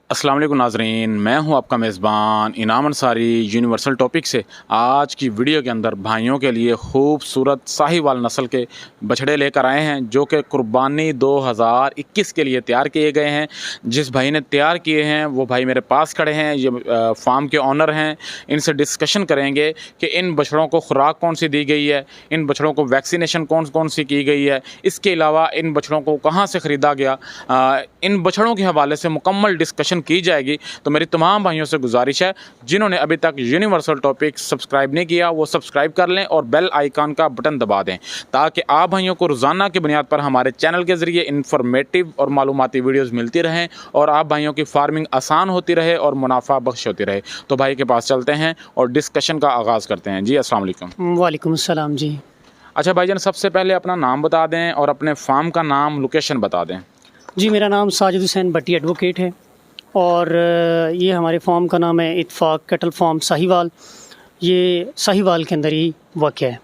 अस्सलाम वालेकुम नाज़रीन, मैं हूं आपका मेज़बान इनाम अंसारी यूनिवर्सल टॉपिक से। आज की वीडियो के अंदर भाइयों के लिए खूबसूरत साहिवाल नस्ल के बछड़े लेकर आए हैं जो कि कुर्बानी 2021 के लिए तैयार किए गए हैं। जिस भाई ने तैयार किए हैं वो भाई मेरे पास खड़े हैं, ये फार्म के ऑनर हैं। इनसे डिस्कशन करेंगे कि इन बछड़ों को खुराक कौन सी दी गई है, इन बछड़ों को वैक्सीनेशन कौन कौन सी की गई है, इसके अलावा इन बछड़ों को कहाँ से ख़रीदा गया, इन बछड़ों के हवाले से मुकम्मल डिस्कशन की जाएगी। तो मेरी तमाम भाइयों से गुजारिश है, जिन्होंने अभी तक यूनिवर्सल टॉपिक सब्सक्राइब नहीं किया वो सब्सक्राइब कर लें और बेल आइकन का बटन दबा दें, ताकि आप भाइयों को रोज़ाना की बुनियाद पर हमारे चैनल के ज़रिए इंफॉर्मेटिव और मालूमाती वीडियोज़ मिलती रहें और आप भाइयों की फार्मिंग आसान होती रहे और मुनाफा बख्श होती रहे। तो भाई के पास चलते हैं और डिस्कशन का आगाज़ करते हैं। जी अस्सलाम वालेकुम। वालेकुम अस्सलाम जी। अच्छा भाईजान, सबसे पहले अपना नाम बता दें और अपने फार्म का नाम, लोकेशन बता दें। जी मेरा नाम साजिद हुसैन भट्टी एडवोकेट है और ये हमारे फार्म का नाम है इत्फाक कैटल फार्म साहिवाल। ये साहिवाल के अंदर ही वाक़या है।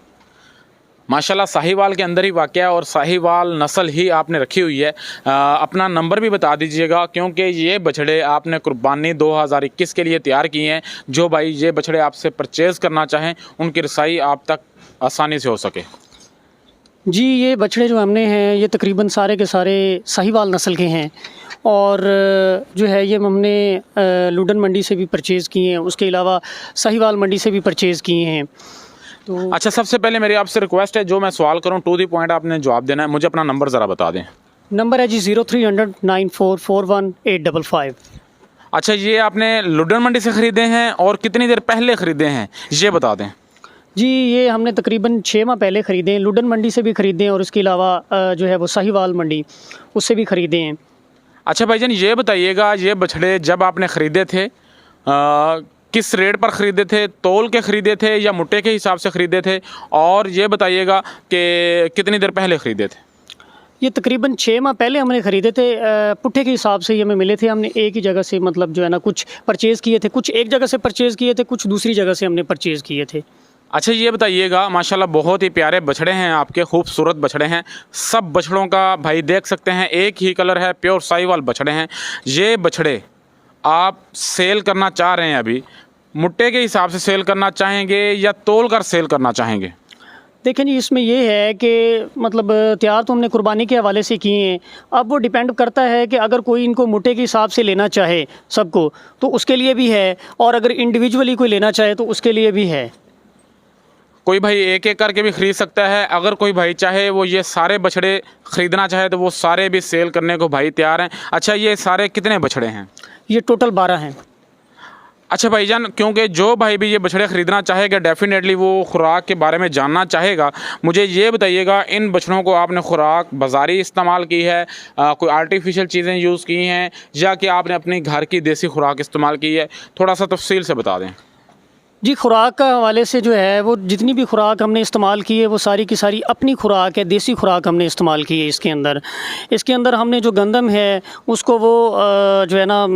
माशाल्लाह साहिवाल के अंदर ही वाक़ है और साहिवाल नस्ल ही आपने रखी हुई है। अपना नंबर भी बता दीजिएगा, क्योंकि ये बछड़े आपने कुर्बानी 2021 के लिए तैयार किए हैं। जो भाई ये बछड़े आपसे परचेज़ करना चाहें उनकी रसाई आप तक आसानी से हो सके। जी ये बछड़े जो हमने हैं ये तकरीबन सारे के सारे साहिवाल नस्ल के हैं और जो है ये हमने लुडन मंडी से भी परचेज़ किए हैं, उसके अलावा साहिवाल मंडी से भी परचेज़ किए हैं। तो अच्छा, सबसे पहले मेरी आपसे रिक्वेस्ट है, जो मैं सवाल करूँ टू दी पॉइंट आपने जवाब देना है। मुझे अपना नंबर ज़रा बता दें। नंबर है जी 0300 9441 अच्छा, ये आपने लुडन मंडी से ख़रीदे हैं और कितनी देर पहले ख़रीदे हैं ये बता दें। जी ये हमने तकरीबन 6 माह पहले ख़रीदे हैं। लुडन मंडी से भी ख़रीदे हैं और उसके अलावा जो है वो साहिवाल मंडी उससे भी ख़रीदे हैं। अच्छा भाईजान, ये बताइएगा, ये बछड़े जब आपने ख़रीदे थे किस रेट पर ख़रीदे थे? तोल के ख़रीदे थे या मुट्टे के हिसाब से ख़रीदे थे? और ये बताइएगा कि कितनी देर पहले ख़रीदे थे? ये तकरीबन 6 माह पहले हमने ख़रीदे थे। पुट्ठे के हिसाब से ये हमें मिले थे। हमने एक ही जगह से मतलब जो है ना कुछ परचेज़ किए थे, कुछ एक जगह से परचेज़ किए थे, कुछ दूसरी जगह से हमने परचेज़ किए थे। अच्छा ये बताइएगा, माशाल्लाह बहुत ही प्यारे बछड़े हैं आपके, खूबसूरत बछड़े हैं। सब बछड़ों का भाई देख सकते हैं एक ही कलर है, प्योर साहिवाल बछड़े हैं। ये बछड़े आप सेल करना चाह रहे हैं, अभी मुट्टे के हिसाब से सेल करना चाहेंगे या तोल कर सेल करना चाहेंगे? देखें जी, इसमें ये है कि मतलब तैयार तो हमने कुर्बानी के हवाले से किए हैं। अब वो डिपेंड करता है कि अगर कोई इनको मुट्टे के हिसाब से लेना चाहे सबको तो उसके लिए भी है, और अगर इंडिविजुअली कोई लेना चाहे तो उसके लिए भी है। कोई भाई एक एक करके भी ख़रीद सकता है। अगर कोई भाई चाहे वो ये सारे बछड़े ख़रीदना चाहे तो वो सारे भी सेल करने को भाई तैयार हैं। अच्छा, ये सारे कितने बछड़े हैं? ये टोटल 12 हैं। अच्छा भाईजान, क्योंकि जो भाई भी ये बछड़े ख़रीदना चाहेगा डेफ़िनेटली वो खुराक के बारे में जानना चाहेगा। मुझे ये बताइएगा, इन बछड़ों को आपने खुराक बाज़ारी इस्तेमाल की है, कोई आर्टिफिशियल चीज़ें यूज़ की हैं, या कि आपने अपनी घर की देसी खुराक इस्तेमाल की है? थोड़ा सा तफसील से बता दें। जी खुराक का हवाले से जो है वो जितनी भी खुराक हमने इस्तेमाल की है वो सारी की सारी अपनी खुराक है, देसी खुराक हमने इस्तेमाल की है। इसके अंदर हमने जो गंदम है उसको वो जो है ना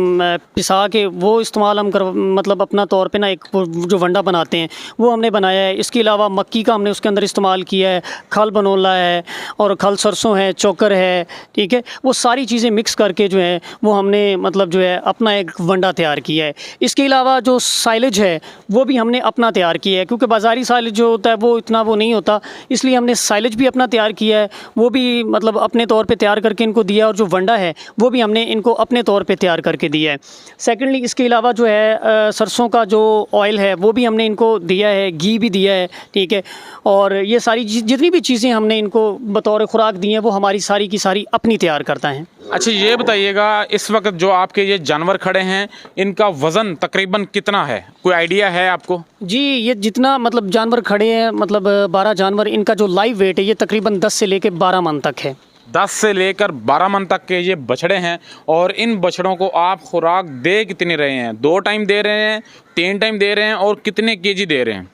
पिसा के वो इस्तेमाल हम कर मतलब अपना तौर पे ना एक जो वंडा बनाते हैं वो हमने बनाया है। इसके अलावा मक्की का हमने उसके अंदर इस्तेमाल किया है, खल बनोला है और खल सरसों है, चोकर है, ठीक है। वो सारी चीज़ें मिक्स करके जो है वो हमने मतलब जो है अपना एक वंडा तैयार किया है। इसके अलावा जो साइलेज है वो भी हमने अपना तैयार किया है, क्योंकि बाज़ारी साइलेज जो होता है वो इतना वो नहीं होता, इसलिए हमने साइलेज भी अपना तैयार किया है। वो भी मतलब अपने तौर पे तैयार करके इनको दिया, और जो वंडा है वो भी हमने इनको अपने तौर पे तैयार करके दिया है। सेकेंडली इसके अलावा जो है सरसों का जो ऑयल है वो भी हमने इनको दिया है, घी भी दिया है, ठीक है। और ये सारी जितनी भी चीज़ें हमने इनको बतौर खुराक दी हैं वो हमारी सारी की सारी अपनी तैयार करता है। अच्छा ये बताइएगा, इस वक्त जो आपके ये जानवर खड़े हैं इनका वज़न तकरीबन कितना है, कोई आइडिया है आपको? जी ये जितना मतलब जानवर खड़े हैं, मतलब 12 जानवर, इनका जो लाइव वेट है ये तकरीबन 10 से लेकर 12 मन तक है। 10 से लेकर 12 मन तक के ये बछड़े हैं। और इन बछड़ों को आप खुराक दे कितनी रहे हैं? 2 टाइम दे रहे हैं, 3 टाइम दे रहे हैं, और कितने केजी दे रहे हैं?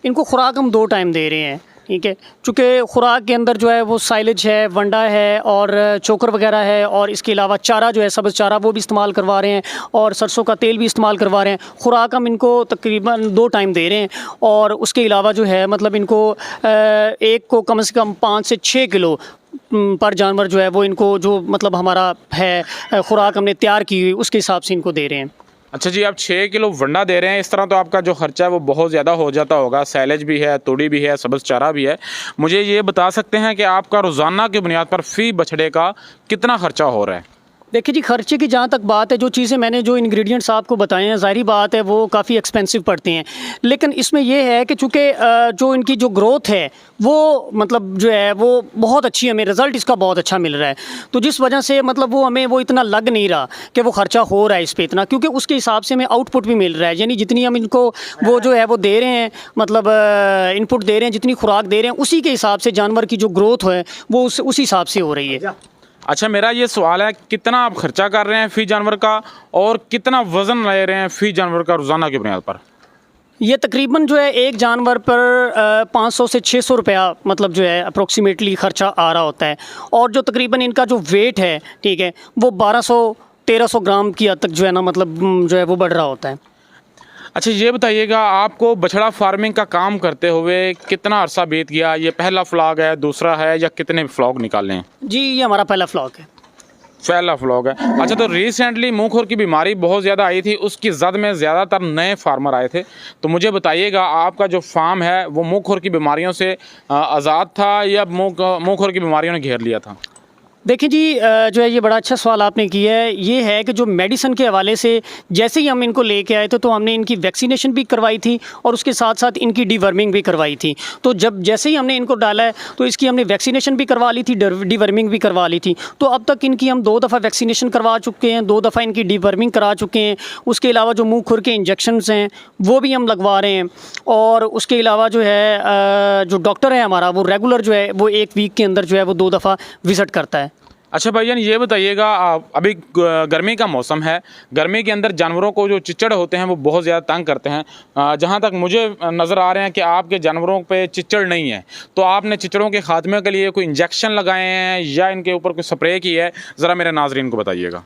इनको खुराक हम 2 टाइम दे रहे हैं, ठीक है। चूँकि खुराक के अंदर जो है वो साइलेज है, वंडा है और चोकर वगैरह है, और इसके अलावा चारा जो है सब्ज़ चारा वो भी इस्तेमाल करवा रहे हैं, और सरसों का तेल भी इस्तेमाल करवा रहे हैं। खुराक हम इनको तकरीबन 2 टाइम दे रहे हैं, और उसके अलावा जो है मतलब इनको एक को कम से कम 5 से 6 किलो पर जानवर जो है वो इनको जो मतलब हमारा है खुराक हमने तैयार की हुई उसके हिसाब से इनको दे रहे हैं। अच्छा जी, आप 6 किलो वंडा दे रहे हैं, इस तरह तो आपका जो खर्चा है वो बहुत ज़्यादा हो जाता होगा। सैलेज भी है, तूड़ी भी है, सब्ज़ चारा भी है। मुझे ये बता सकते हैं कि आपका रोज़ाना की बुनियाद पर फ़ी बछड़े का कितना खर्चा हो रहा है? देखिए जी, खर्चे की जहाँ तक बात है, जो चीज़ें मैंने जो इंग्रेडिएंट्स आपको बताए हैं, ज़ाहिर बात है वो काफ़ी एक्सपेंसिव पड़ते हैं। लेकिन इसमें ये है कि चूँकि जो इनकी जो ग्रोथ है वो मतलब जो है वो बहुत अच्छी, हमें रिज़ल्ट इसका बहुत अच्छा मिल रहा है। तो जिस वजह से मतलब वो हमें वो इतना लग नहीं रहा कि वो खर्चा हो रहा है इस पे इतना, क्योंकि उसके हिसाब से हमें आउटपुट भी मिल रहा है। यानी जितनी हम इनको वो जो है वो दे रहे हैं, मतलब इनपुट दे रहे हैं, जितनी खुराक दे रहे हैं, उसी के हिसाब से जानवर की जो ग्रोथ है वो उस हिसाब से हो रही है। अच्छा, मेरा ये सवाल है, कितना आप खर्चा कर रहे हैं फ़ी जानवर का और कितना वज़न ले रहे हैं फ़ी जानवर का रोज़ाना की बुनियाद पर? ये तकरीबन जो है एक जानवर पर 500 से 600 रुपया मतलब जो है अप्रोक्सीमेटली ख़र्चा आ रहा होता है। और जो तकरीबन इनका जो वेट है, ठीक है, वो 1200-1300 ग्राम की हद तक जो है ना मतलब जो है वो बढ़ रहा होता है। अच्छा, ये बताइएगा, आपको बछड़ा फार्मिंग का काम करते हुए कितना अरसा बीत गया? ये पहला फ्लॉग है, दूसरा है, या कितने फ्लॉग निकाले हैं? जी, ये हमारा पहला फ्लॉग है। पहला फ्लॉग है। अच्छा, तो रिसेंटली मुँह खुर की बीमारी बहुत ज़्यादा आई थी, उसकी जद में ज़्यादातर नए फार्मर आए थे। तो मुझे बताइएगा, आपका जो फार्म है वो मुँह खुर की बीमारियों से आज़ाद था या मुँह खुर की बीमारियों ने घेर लिया था? देखिए जी, जो है ये बड़ा अच्छा सवाल आपने किया है। ये है कि जो मेडिसिन के हवाले से जैसे ही हम इनको लेके आए थे तो हमने इनकी वैक्सीनेशन भी करवाई थी और उसके साथ साथ इनकी डीवर्मिंग भी करवाई थी। तो जब जैसे ही हमने इनको डाला है तो इसकी हमने वैक्सीनेशन भी करवा ली थी, डीवर्मिंग भी करवा ली थी। तो अब तक इनकी हम 2 दफ़ा वैक्सीनेशन करवा चुके हैं, 2 दफ़ा इनकी डीवर्मिंग करा चुके हैं। उसके अलावा जो मुँह खुर के इंजेक्शंस हैं वो भी हम लगवा रहे हैं। और उसके अलावा जो है जो डॉक्टर है हमारा, वो रेगुलर जो है वो 1 वीक के अंदर जो है वो 2 दफ़ा विज़िट करता है। अच्छा भाईजान, ये बताइएगा, अभी गर्मी का मौसम है, गर्मी के अंदर जानवरों को जो चिच्चड़ होते हैं वो बहुत ज़्यादा तंग करते हैं। जहाँ तक मुझे नज़र आ रहे हैं कि आपके जानवरों पे चिच्चड़ नहीं है, तो आपने चिच्चड़ों के खात्मे के लिए कोई इंजेक्शन लगाए हैं या इनके ऊपर कोई स्प्रे की है? ज़रा मेरे नाजरीन को बताइएगा।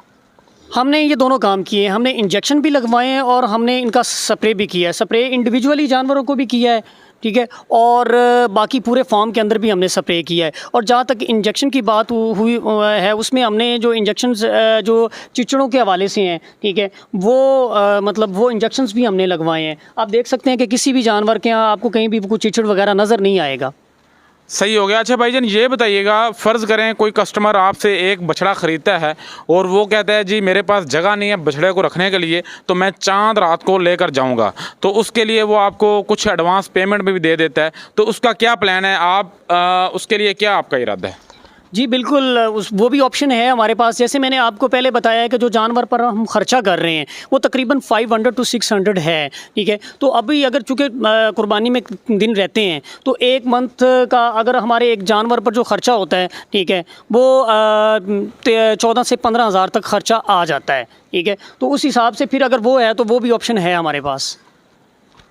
हमने ये दोनों काम किए हैं। हमने इंजेक्शन भी लगवाए हैं और हमने इनका स्प्रे भी किया है। स्प्रे इंडिविजुअली जानवरों को भी किया है, ठीक है, और बाकी पूरे फार्म के अंदर भी हमने स्प्रे किया है। और जहाँ तक इंजेक्शन की बात हुई है, उसमें हमने जो इंजेक्शंस जो चिचड़ों के हवाले से हैं, ठीक है, वो मतलब वो इंजेक्शंस भी हमने लगवाए हैं। आप देख सकते हैं कि किसी भी जानवर के यहाँ आपको कहीं भी कोई चिचड़ वगैरह नज़र नहीं आएगा। सही हो गया। अच्छा भाईजान, ये बताइएगा, फ़र्ज़ करें कोई कस्टमर आपसे एक बछड़ा ख़रीदता है और वो कहता है जी मेरे पास जगह नहीं है बछड़े को रखने के लिए, तो मैं चांद रात को लेकर जाऊंगा, तो उसके लिए वो आपको कुछ एडवांस पेमेंट भी दे देता है, तो उसका क्या प्लान है? आप उसके लिए क्या आपका इरादा है? जी बिल्कुल, वो भी ऑप्शन है हमारे पास। जैसे मैंने आपको पहले बताया है कि जो जानवर पर हम ख़र्चा कर रहे हैं वो तकरीबन 500 to 600 है, ठीक है। तो अभी अगर चूँकि कुर्बानी में दिन रहते हैं तो 1 मंथ का अगर हमारे एक जानवर पर जो ख़र्चा होता है, ठीक है, वो 14 से 15 हज़ार तक ख़र्चा आ जाता है, ठीक है। तो उस हिसाब से फिर अगर वो है तो वो भी ऑप्शन है हमारे पास।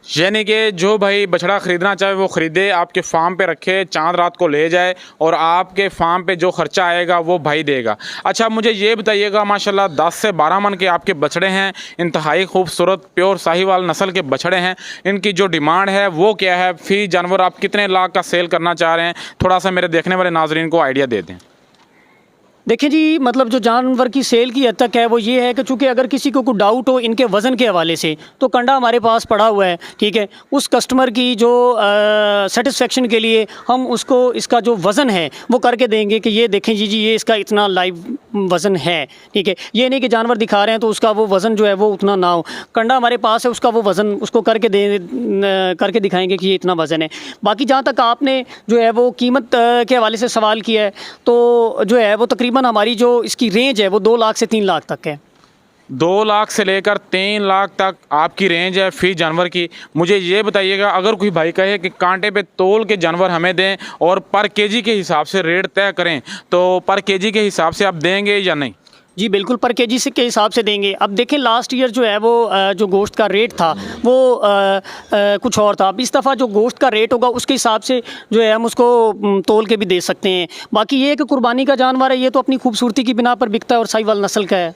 यानी कि जो भाई बछड़ा ख़रीदना चाहे वो ख़रीदे, आपके फार्म पे रखे, चांद रात को ले जाए और आपके फार्म पे जो ख़र्चा आएगा वो भाई देगा। अच्छा, मुझे ये बताइएगा, माशाल्लाह 10 से 12 मन के आपके बछड़े हैं, इंतहाई खूबसूरत प्योर साहिवाल नस्ल के बछड़े हैं। इनकी जो डिमांड है वो क्या है? फ़ी जानवर आप कितने लाख का सेल करना चाह रहे हैं? थोड़ा सा मेरे देखने वाले नाजरीन को आइडिया दे दें। देखिए जी, मतलब जो जानवर की सेल की हद तक है वो ये है कि चूँकि अगर किसी को कोई डाउट हो इनके वज़न के हवाले से, तो कंडा हमारे पास पड़ा हुआ है, ठीक है। उस कस्टमर की जो सेटिस्फेक्शन के लिए हम उसको इसका जो वज़न है वो करके देंगे कि ये देखें जी ये इसका इतना लाइव वज़न है, ठीक है। ये नहीं कि जानवर दिखा रहे हैं तो उसका वो वज़न जो है वो उतना ना हो। कंडा हमारे पास है, उसका वो वज़न उसको करके दिखाएंगे कि ये इतना वज़न है। बाकी जहाँ तक आपने जो है वो कीमत के हवाले से सवाल किया है, तो जो है वो तकरीबन हमारी जो इसकी रेंज है वो 2 लाख से 3 लाख तक है। 2 लाख से लेकर 3 लाख तक आपकी रेंज है फ़ी जानवर की। मुझे ये बताइएगा, अगर कोई भाई कहे कि कांटे पे तोल के जानवर हमें दें और पर केजी के हिसाब से रेट तय करें, तो पर केजी के हिसाब से आप देंगे या नहीं? जी बिल्कुल, पर केजी से के हिसाब से देंगे। अब देखें, लास्ट ईयर जो है वो जो गोश्त का रेट था वो कुछ और था। अब इस दफ़ा जो गोश्त का रेट होगा उसके हिसाब से जो है हम उसको तोल के भी दे सकते हैं। बाकी ये है कि कुर्बानी का जानवर है, ये तो अपनी खूबसूरती की बिना पर बिकता है और साहिवाल नस्ल का है।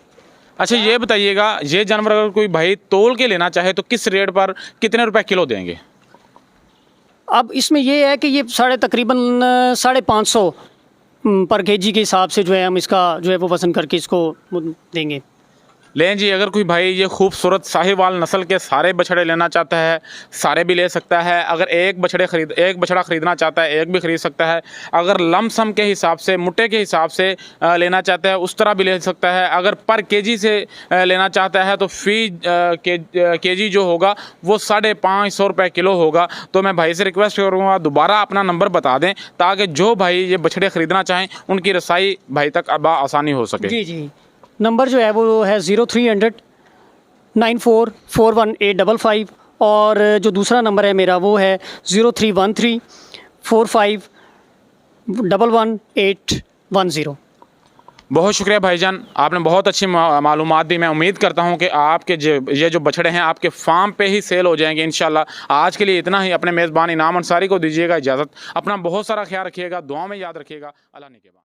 अच्छा, ये बताइएगा, ये जानवर अगर कोई भाई तोल के लेना चाहे तो किस रेट पर कितने रुपए किलो देंगे? अब इसमें ये है कि ये तकरीबन 550 पर केजी के हिसाब से जो है हम इसका जो है वो वज़न करके इसको देंगे। लें जी, अगर कोई भाई ये खूबसूरत साहिवाल नस्ल के सारे बछड़े लेना चाहता है, सारे भी ले सकता है। अगर एक बछड़ा ख़रीदना चाहता है, एक भी ख़रीद सकता है। अगर लमसम के हिसाब से, मुट्टे के हिसाब से लेना चाहता है, उस तरह भी ले सकता है। अगर पर केजी से लेना चाहता है तो केजी जो होगा वो 550 रुपये किलो होगा। तो मैं भाई से रिक्वेस्ट करूँगा दोबारा अपना नंबर बता दें, ताकि जो भाई ये बछड़े ख़रीदना चाहें उनकी रसाई भाई तक आसानी हो सके। जी जी, नंबर जो है वो है 0300 9441 और जो दूसरा नंबर है मेरा वो है 0313 45 11810। बहुत शुक्रिया भाईजान, आपने बहुत अच्छी मालूमात दी। मैं उम्मीद करता हूं कि आपके ये जो बछड़े हैं आपके फार्म पे ही सेल हो जाएंगे इंशाल्लाह। आज के लिए इतना ही। अपने मेज़बान इनाम अंसारी को दीजिएगा इजाज़त। अपना बहुत सारा ख्याल रखिएगा, दुआ में याद रखिएगा। अल्लाह निगहबान।